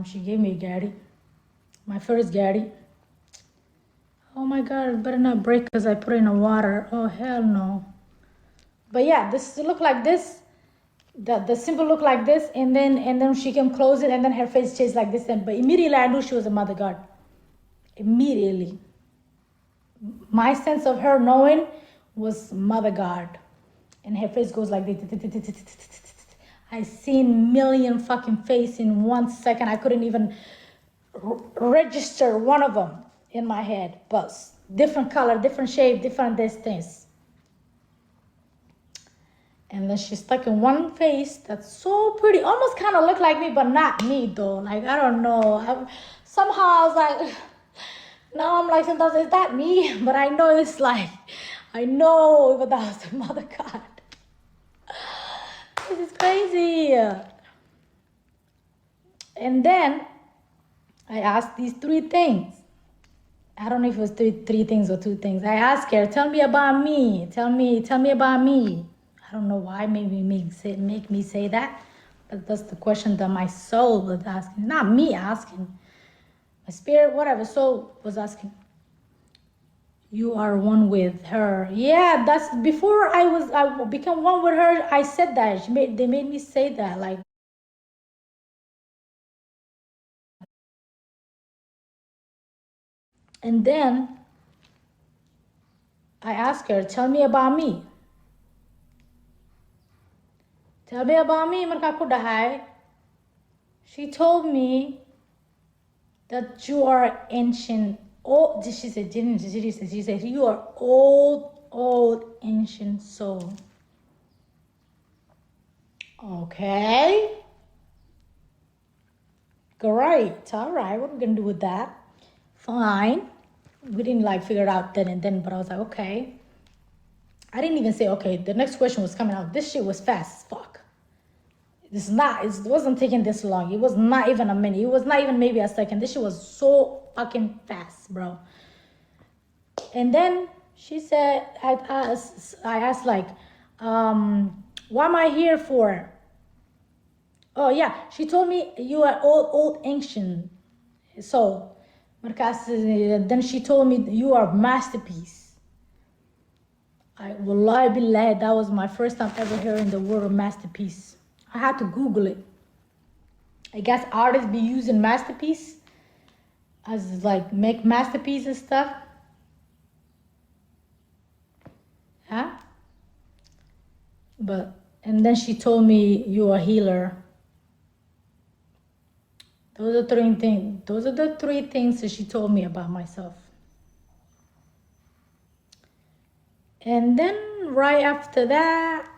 She gave me a Gaddy, my first Gaddy. Oh my God, it better not break because I put it in the water. Oh, hell no. But yeah, this look like this. The symbol looked like this, and then she can close it, and then her face changed like this. But immediately I knew she was a mother god. Immediately. My sense of her knowing was mother god. And her face goes like this. I seen million fucking face in 1 second. I couldn't even register one of them in my head. But different color, different shape, different distance. And then she stuck in one face that's so pretty. Almost kind of looked like me, but not me though. Like, I don't know. Somehow I was like, now I'm like, sometimes is that me? But I know it's like, I know, but that was the mother god. This is crazy. And then I asked these 3 things. I don't know if it was three things or 2 things. I asked her, tell me about me. Tell me about me. I don't know why make me say that, but that's the question that my soul was asking. Not me asking. My spirit, whatever, soul was asking. You are one with her. Yeah, that's before I became one with her. I said that. They made me say that. Like, and then I asked her, tell me about me. Tell me about me. She told me that you are ancient. Oh, she said, you are old, ancient soul. Okay. Great. All right. What are we going to do with that? Fine. We didn't like figure it out then and then, but I was like, okay. I didn't even say, okay. The next question was coming out. This shit was fast as fuck. It wasn't taking this long. It was not even a minute. It was not even maybe a second. This shit was so fucking fast, bro. And then she said, I asked like, what am I here for? Oh yeah, she told me you are old, ancient soul. Then she told me you are masterpiece. Wallahi billah, that was my first time ever hearing the word masterpiece. I had to Google it. I guess artists be using masterpiece as like make masterpiece and stuff. Huh? And then she told me you are a healer. Those are the 3 things that she told me about myself. And then right after that,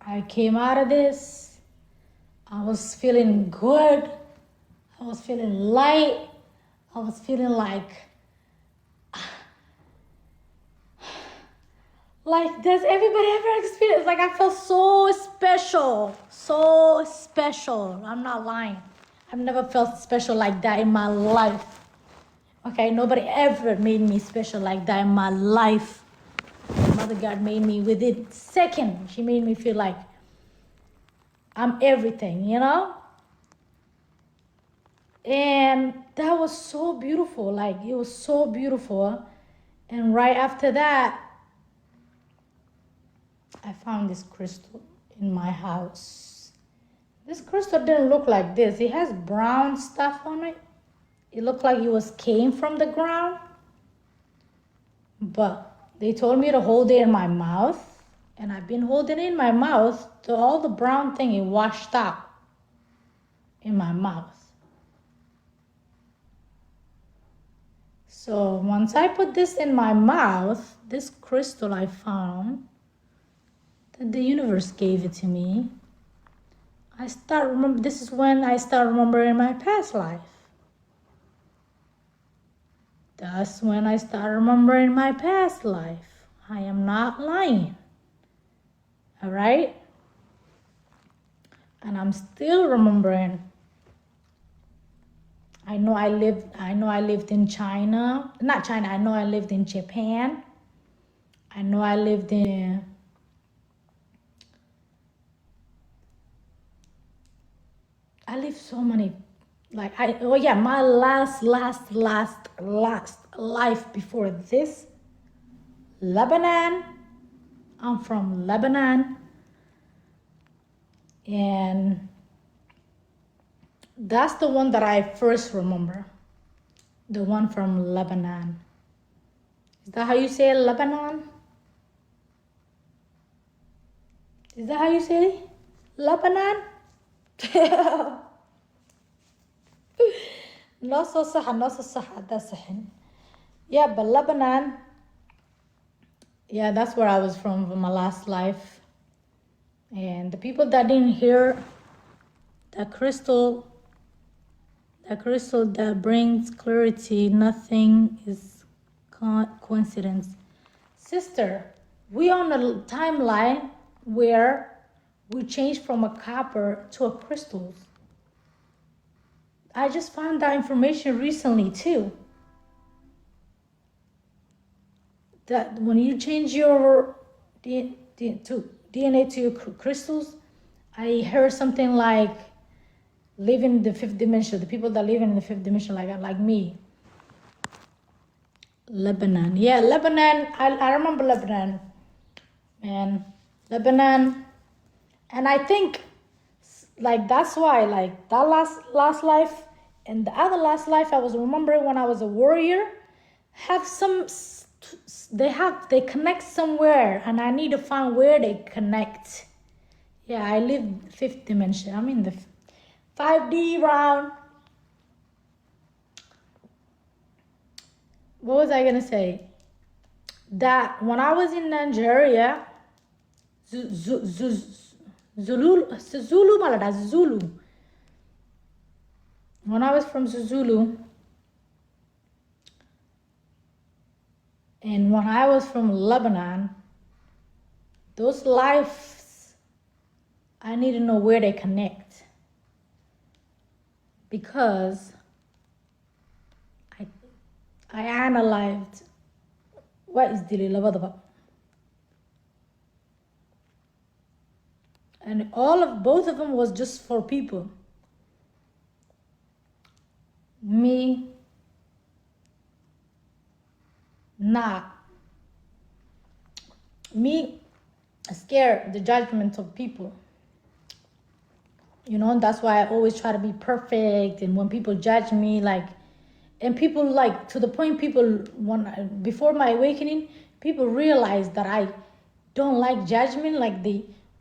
I came out of this. I was feeling good. I was feeling light. I was feeling like does everybody ever experience? Like, I felt so special. So special. I'm not lying. I've never felt special like that in my life. Okay, nobody ever made me special like that in my life. Mother God made me within second. She made me feel like I'm everything, you know? And that was so beautiful. Like, it was so beautiful. And right after that, I found this crystal in my house. This crystal didn't look like this. It has brown stuff on it. It looked like it came from the ground. But they told me to hold it in my mouth. And I've been holding it in my mouth till all the brown thing it washed out in my mouth. So once I put this in my mouth, this crystal I found, that the universe gave it to me. This is when I start remembering my past life. That's when I start remembering my past life. I am not lying. All right? And I'm still remembering. I know I lived in China. Not China, I know I lived in Japan. I know I lived in I live so many, like oh yeah, my last life before this, Lebanon. I'm from Lebanon, and that's the one that I first remember. The one from Lebanon. Is that how you say it, Lebanon? Is that how you say it? Lebanon? نص صح نص صح ده صحن. Yeah, but Lebanon, yeah, that's where I was from my last life. And the people that didn't hear that crystal that brings clarity, nothing is coincidence. Sister, we on a timeline where we changed from a copper to a crystal. I just found that information recently too. That when you change your DNA to your crystals, I heard something like living in the fifth dimension. The people that live in the fifth dimension, like me. Lebanon, yeah, Lebanon. I remember Lebanon, man, Lebanon, and I think like that's why like that last life and the other last life I was remembering when I was a warrior have some. They connect somewhere, and I need to find where they connect. Yeah, I live fifth dimension. I'm in the 5D round. What was I gonna say? That when I was in Nayjeeriya, Zulu. When I was from Zulu, and when I was from Lebanon, those lives, I need to know where they connect. Because I analyzed what is dili labadaba. And both of them was just for people. Me, me scared the judgment of people. You know, that's why I always try to be perfect. And when people judge me, and people to the point before my awakening, people realize that I don't like judgment.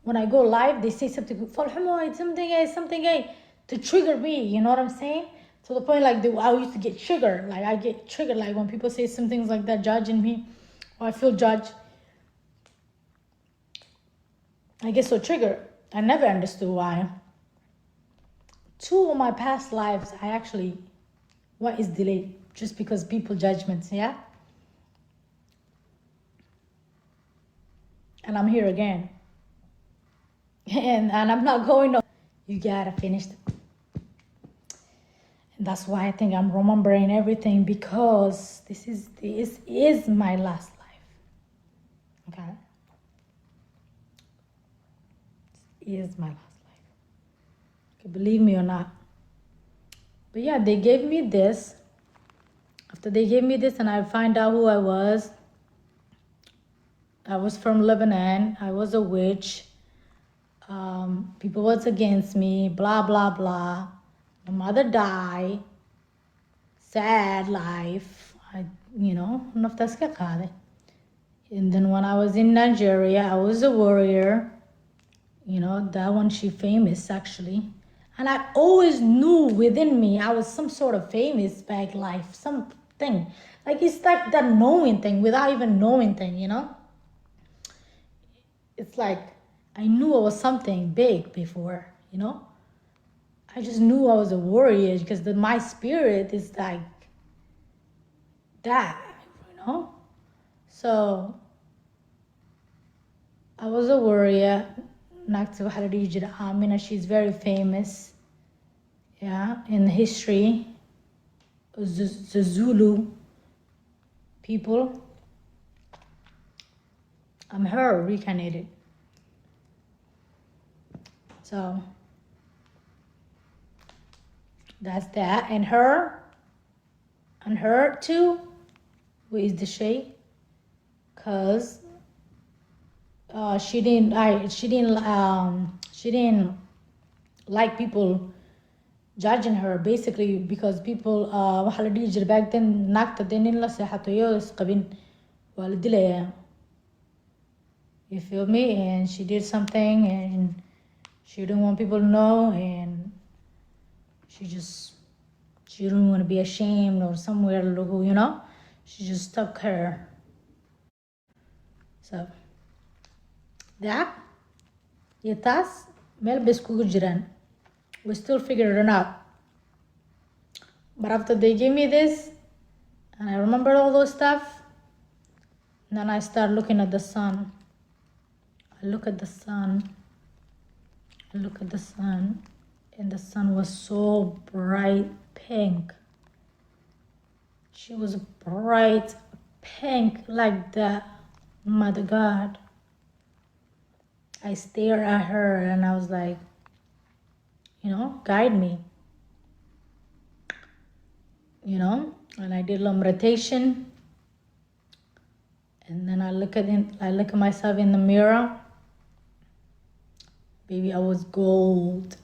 When I go live, they say something, something to trigger me. You know what I'm saying? To the point I used to get triggered. I get triggered when people say some things like that, judging me, or I feel judged. I get so triggered. I never understood why. 2 of my past lives, what is delayed? Just because people judgments, yeah? And I'm here again. And I'm not going to. You gotta finish it. And that's why I think I'm remembering everything, because this is my last life. Okay? This is my last life. Okay, believe me or not. But yeah, they gave me this. After they gave me this and I find out who I was from Lebanon. I was a witch. People was against me, blah, blah, blah. My mother died. Sad life. And then when I was in Nayjeeriya, I was a warrior. That one, she famous actually. And I always knew within me I was some sort of famous back life, something. It's like that knowing thing without even knowing thing, It's like I knew I was something big before, I just knew I was a warrior because my spirit is like that, So I was a warrior. Amina, she's very famous, in history. The Zulu people. I'm her reincarnated. So That's that. And her too. Where is the shade? Cause she didn't like people judging her, basically, because people waxa la dhihi jiray back then naagta dee nin la seexato iyo isqabin waa la dilayaa. You feel me? And she did something and she didn't want people to know, and she didn't want to be ashamed or somewhere, you know? She just stuck her. So that iyo taas meel bay iskugu jiraan. We still figured it out. But after they gave me this, and I remembered all those stuff, and then I start looking at the sun. I look at the sun. I look at the sun, and the sun was so bright pink. She was bright pink like that. Mother God. I stared at her and I was like, you know, guide me. You know, and I did a little meditation. And then I look at myself in the mirror. Baby, I was gold.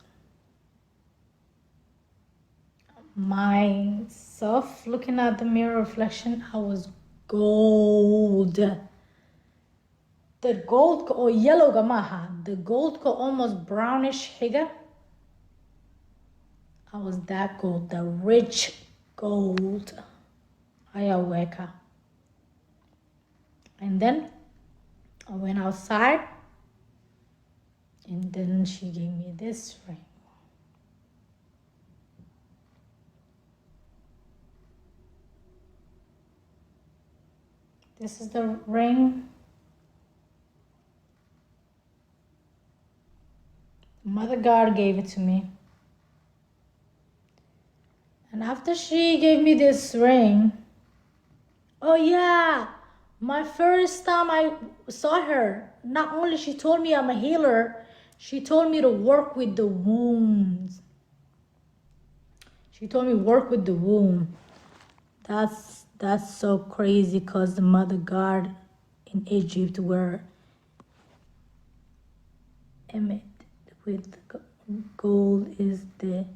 Myself looking at the mirror reflection, I was gold. The gold or yellow gamaha, the gold ko almost brownish higa. I was that gold, the rich gold. Ayaweka. And then I went outside, and then she gave me this ring. This is the ring Mother God gave it to me. And after she gave me this ring, oh yeah, my first time I saw her, not only she told me I'm a healer, she told me to work with the wounds. She told me work with the womb. That's so crazy, because the Mother God in Egypt were embedded with gold is the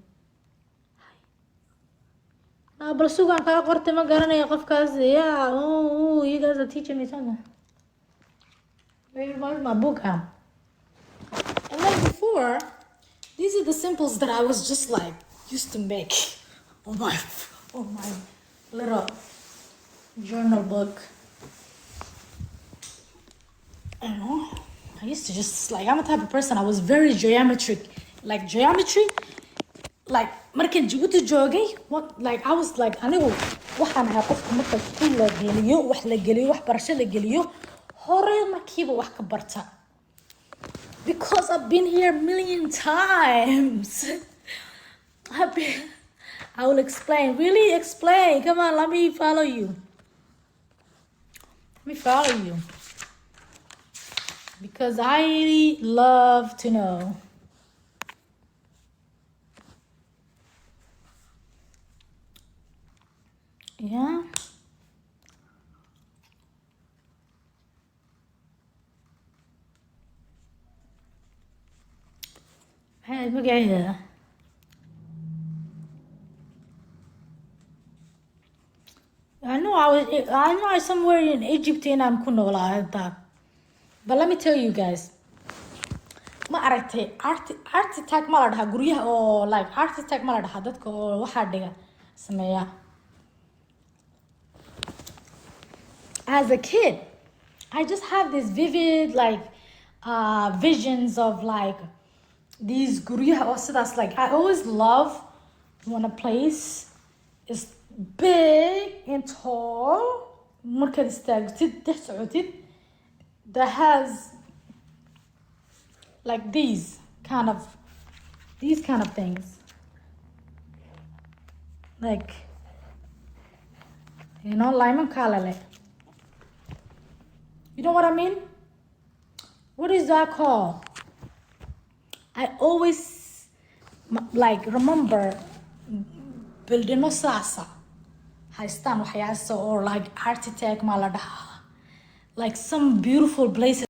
but sugan ka qortay ma garanaya qofkaas. Yeah, oh, you guys are teaching me something. Where's my book? And then before, these are the symbols that I was just like used to make on my little journal book. I don't know. I used to just like, I'm a type of person, I was very geometric. Like geometry, like markan Djibouti joogay, what, like I was like anigu waxaan ahaa qofka marka iskuul la geliyo, wax la geliyo, wax barasho la geliyo, hore markiiba wax ka barta. Because I've been here a million times. I will explain. Really explain. Come on, let me follow you. Let me follow you. Because I love to know. Yeah. Hey, look at here. I know I somewhere in Egypt and I'm kunola that. But let me tell you guys. Ma aragtay architect ma la dhaha guryaha oo like architect ma la dhaha dadka oo waxa dhiga sameeya. As a kid, I just have this vivid like visions of like these guryaha oo sidaas, like I always love when a place is big and tall, markaad istaagtid dhex socotid, that has like these kind of things, like, you know, lemon color. You know what I mean? What is that called? I always like remember buildino saasa haystaan waxyaasa or like architect maa la dhahaa like some beautiful places